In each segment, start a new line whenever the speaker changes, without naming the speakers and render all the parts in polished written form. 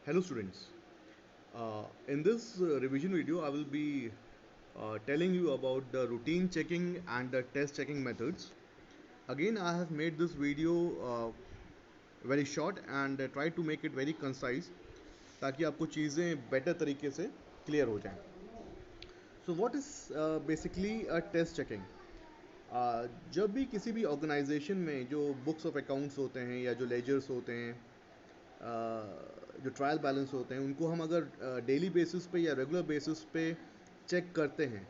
Hello students. In this revision video, I will be telling you about the routine checking and the test checking methods. Again, I have made this video very short and try to make it very concise ताकि आपको चीज़ें better तरीके से clear हो जाएं. So what is basically a test checking? जब भी किसी भी ऑर्गेनाइजेशन में जो बुक्स ऑफ अकाउंट्स होते हैं या जो लेजर्स होते हैं, जो ट्रायल बैलेंस होते हैं, उनको हम अगर डेली बेसिस पे या रेगुलर बेसिस पे चेक करते हैं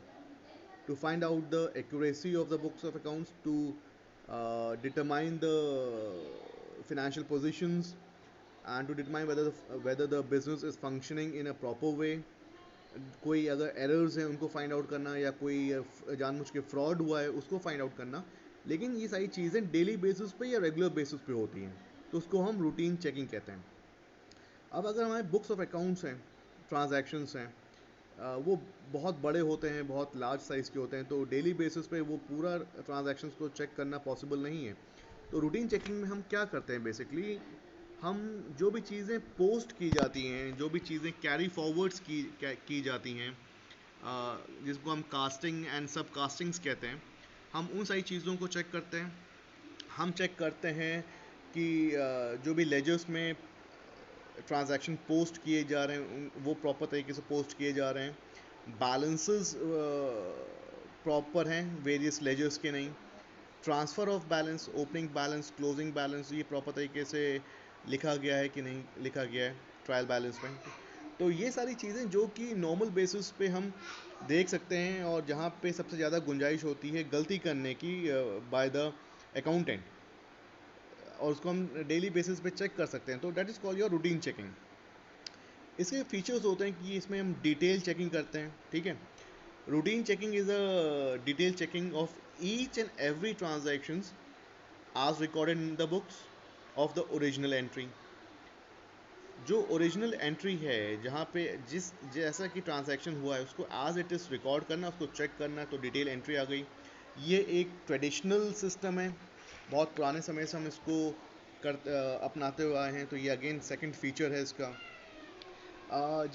to find out the accuracy of the books of accounts, to determine the financial positions and to determine whether the business is functioning in a proper way. कोई अगर errors हैं उनको find out करना या कोई जानबूझ के फ्रॉड हुआ है उसको फाइंड आउट करना. लेकिन ये सारी चीज़ें डेली बेसिस पे या रेगुलर बेसिस पे होती हैं, तो उसको हम रूटीन चेकिंग कहते हैं. अब अगर हमारे बुक्स ऑफ अकाउंट्स हैं, ट्रांजैक्शंस हैं, वो बहुत बड़े होते हैं, बहुत लार्ज साइज़ के होते हैं, तो डेली बेसिस पे वो पूरा ट्रांजैक्शंस को चेक करना पॉसिबल नहीं है. तो रूटीन चेकिंग में हम क्या करते हैं, बेसिकली हम जो भी चीज़ें पोस्ट की जाती हैं, जो भी चीज़ें कैरी फॉरवर्ड्स की जाती हैं, जिसको हम कास्टिंग एंड सब कास्टिंग्स कहते हैं, हम उन सारी चीज़ों को चेक करते हैं. हम चेक करते हैं कि जो भी लेजर्स में ट्रांजैक्शन पोस्ट किए जा रहे हैं वो प्रॉपर तरीके से पोस्ट किए जा रहे हैं, बैलेंसेस प्रॉपर हैं वेरियस लेजर्स के, नहीं transfer of balance, opening balance, closing balance, ये प्रॉपर तरीके से लिखा गया है कि नहीं लिखा गया है ट्रायल बैलेंस में. तो ये सारी चीज़ें जो कि नॉर्मल बेसिस पे हम देख सकते हैं और जहाँ पे सबसे ज़्यादा गुंजाइश होती है गलती करने की बाय द अकाउंटेंट, और उसको हम डेली बेसिस पे चेक कर सकते हैं. तो that is called your routine checking. इसके फीचर्स होते हैं कि इसमें हम डिटेल चेकिंग करते हैं. ठीक है, routine checking is a detail checking of each and every transactions as recorded in the books of the original entry. जो ओरिजिनल एंट्री है, जहाँ पे जिस जैसा कि ट्रांजैक्शन हुआ है उसको एज इट इज़ रिकॉर्ड करना, उसको चेक करना, तो डिटेल एंट्री आ गई. ये एक ट्रेडिशनल सिस्टम है, बहुत पुराने समय से हम इसको अपनाते हुए आए हैं. तो ये अगेन सेकंड फीचर है इसका.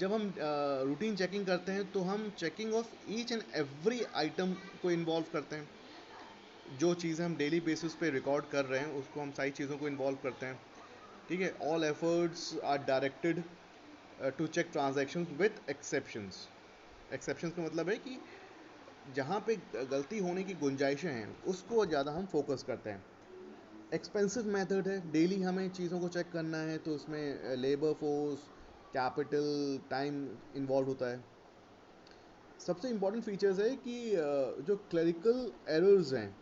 जब हम रूटीन चेकिंग करते हैं तो हम checking of each and every item को इन्वॉल्व करते हैं. जो चीज़ें हम डेली बेसिस पे रिकॉर्ड कर रहे हैं उसको हम सारी चीज़ों को इन्वॉल्व करते हैं. ठीक है, all efforts are directed to check transactions with exceptions. Exceptions का मतलब है कि जहाँ पे गलती होने की गुंजाइशें हैं उसको ज़्यादा हम फोकस करते हैं. एक्सपेंसिव मेथड है, डेली हमें चीज़ों को चेक करना है, तो उसमें labour force, capital, time involve होता है. सबसे इम्पॉर्टेंट फीचर्स है कि जो क्लरिकल एरर्स हैं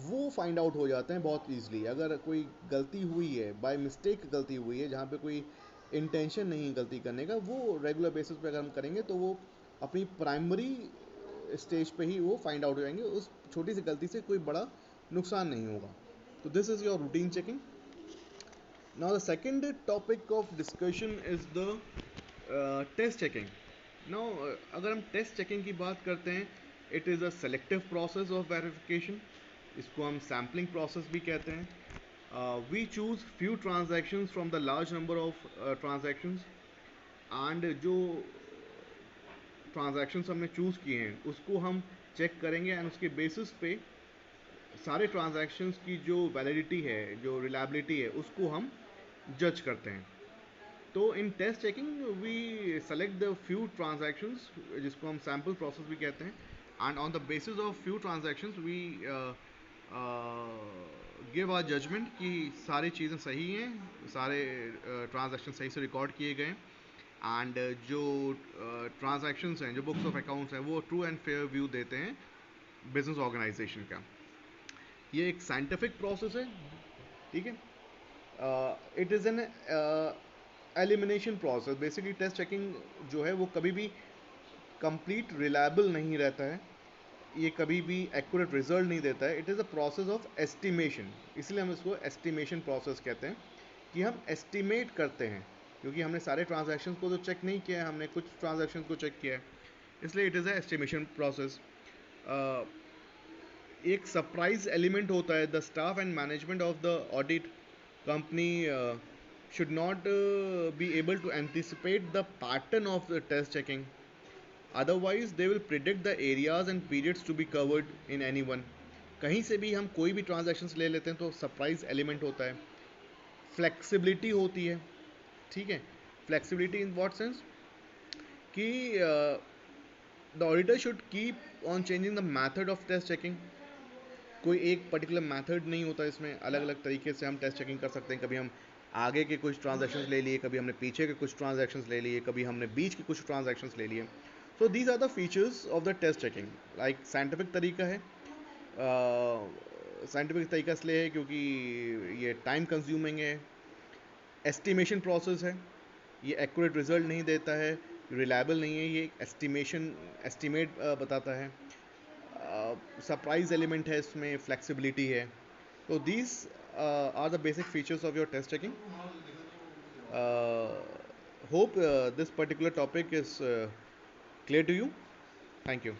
वो फाइंड आउट हो जाते हैं बहुत ईजिली. अगर कोई गलती हुई है, बाय मिस्टेक गलती हुई है, जहाँ पे कोई इंटेंशन नहीं गलती करने का, वो रेगुलर बेसिस पे अगर हम करेंगे तो वो अपनी प्राइमरी स्टेज पे ही वो फाइंड आउट हो जाएंगे. उस छोटी सी गलती से कोई बड़ा नुकसान नहीं होगा. तो this is your routine checking. Now the second topic of discussion is the test checking. Now अगर हम टेस्ट चेकिंग की बात करते हैं, it is a selective process of verification. इसको हम सैम्पलिंग प्रोसेस भी कहते हैं. We choose few transactions from the large number of transactions, and जो ट्रांजैक्शंस हमने चूज़ किए हैं उसको हम चेक करेंगे एंड उसके बेसिस पे सारे ट्रांजैक्शंस की जो वैलिडिटी है, जो रिलायबिलिटी है, उसको हम जज करते हैं. तो in test checking we select the few transactions, जिसको हम सैम्पल प्रोसेस भी कहते हैं, and on the basis of few transactions we give our judgement कि सारी चीज़ें सही हैं, सारे ट्रांजैक्शन सही से रिकॉर्ड किए गए, एंड जो ट्रांजैक्शंस हैं, जो बुक्स ऑफ अकाउंट्स हैं, वो ट्रू एंड फेयर व्यू देते हैं बिजनेस ऑर्गेनाइजेशन का. ये एक साइंटिफिक प्रोसेस है. ठीक है, it is an elimination process. Basically test checking जो है वो कभी भी कंप्लीट रिलायबल नहीं रहता है, ये कभी भी एक्यूरेट रिजल्ट नहीं देता है. It is a process of estimation, इसलिए हम इसको एस्टिमेशन प्रोसेस कहते हैं, कि हम एस्टिमेट करते हैं, क्योंकि हमने सारे ट्रांजैक्शन को तो चेक नहीं किया है, हमने कुछ ट्रांजैक्शन को चेक किया है, इसलिए it is a estimation process. एक सरप्राइज एलिमेंट होता है. The staff and management of the audit company should not be able to anticipate the pattern of the test checking. Otherwise they will predict the areas and periods to be covered in any one. कहीं से भी हम कोई भी transactions ले लेते हैं तो सरप्राइज एलिमेंट होता है, फ्लेक्सिबिलिटी होती है, ठीक है. फ्लेक्सिबिलिटी इन व्हाट सेंस कि the auditor should keep on changing the method of test checking. कोई एक पर्टिकुलर मेथड नहीं होता इसमें, अलग अलग तरीके से हम टेस्ट चेकिंग कर सकते हैं. कभी हम आगे के कुछ ट्रांजैक्शंस ले लिए, कभी हमने पीछे के कुछ ट्रांजैक्शंस ले लिए, कभी हमने बीच के कुछ ट्रांजैक्शंस ले लिए. So these are the features of the test checking. Like scientific तरीका है. साइंटिफिक तरीका इसलिए है क्योंकि ये टाइम कंज्यूमिंग है, एस्टिमेशन प्रोसेस है, ये एक्यूरेट रिजल्ट नहीं देता है, रिलायबल नहीं है, ये एस्टिमेट बताता है, सरप्राइज एलिमेंट है इसमें, फ्लेक्सिबिलिटी है. तो these are the basic features of your test checking. Hope this particular topic is clear to you. Thank you.